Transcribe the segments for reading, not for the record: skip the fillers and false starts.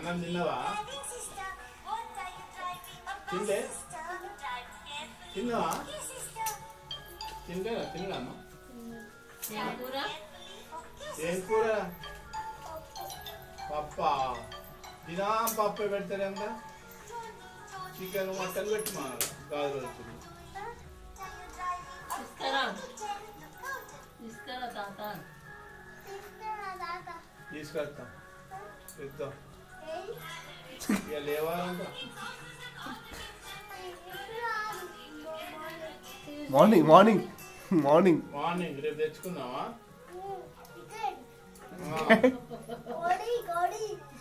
అన్నం తిన్నావా? తింటే తిన్నావా? తిన్నాను. ఏం కూర? పప్పా? తినా పప్పే పెడతారంట. చికెన్ మటన్ పెట్టి మా గాజు వచ్చింది. తీసుకెళ్తాం ఇద్దాం. ఇక లేవాలంట. మార్నింగ్ మార్నింగ్ మార్నింగ్ మార్నింగ్ రేపు తెచ్చుకుందామా?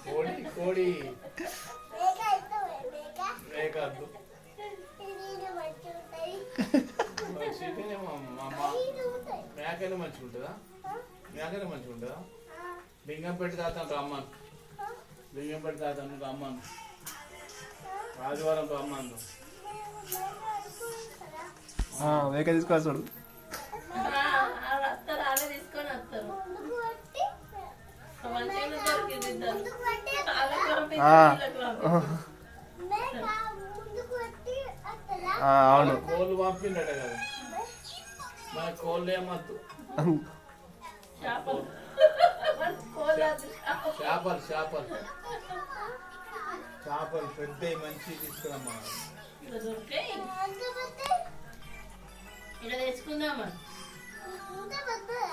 కోడి కోడి మేకద్దు చికెన్ మేకనే మంచిగా ఉంటుందా? మేకనే మంచిగా ఉంటుందా? లింగంపేట తాతాను రమ్మను. లింగంపేట తాతాను రమ్మను. ఆదివారం రమ్మను. మేక తీసుకొస్తాడు. అవును కోళ్ళు పంపిండట కదా, మన కోళ్ళు ఏమద్దు. చేపలు చేపలు చేపలు పెద్ద మంచి తీసుకురమ్మా. ఇలా తెచ్చుకుందామా?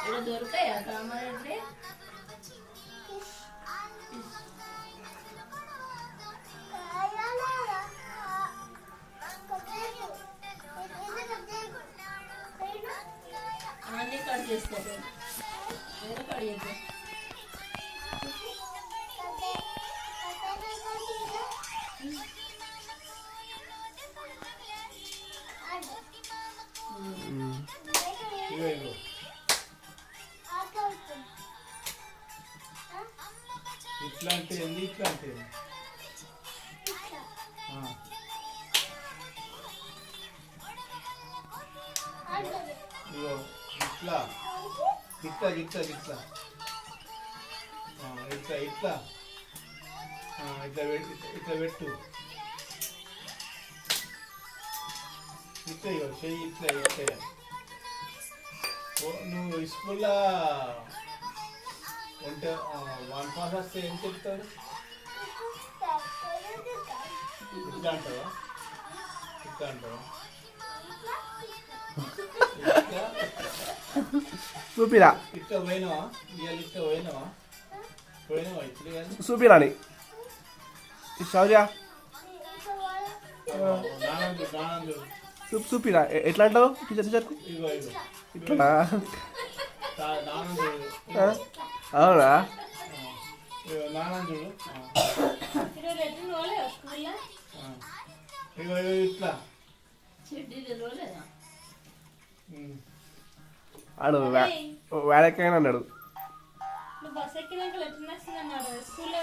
ఇలా దొరుకుతాయా కామారెడ్డి? అన్నీ కట్ చేసుకోవాలి. వేరే కట్ చేద్దాం. ఇట్లాంటి ఇట్లాంటి ఇట్లా ఇట్లా ఇట్లా ఇట్లా ఇట్లా ఇట్లా ఇట్లా ఇట్లా పెట్టు. ఇట్లా చెయ్యి ఇట్లా ఇట్లా. నువ్వు స్కూల్లో ఉంటే 1 పాస్ వస్తే ఏం చెప్తాడు? ఇట్లా అంటావా? ఇట్లా అంటావా? చూపిరా ఇట్లా పోయినావా? ఇవాళ ఇట్లా పోయినావా? ఇట్లా చూపిరాని సౌజా చూపిరా ఎట్లా అంటావు టీచర్ టీచర్కు? ఇట్లా అవునా? ఇట్లా ఆడు వేడెక్కగానే అన్నాడు. బస్ ఎక్కినాక స్కూల్లో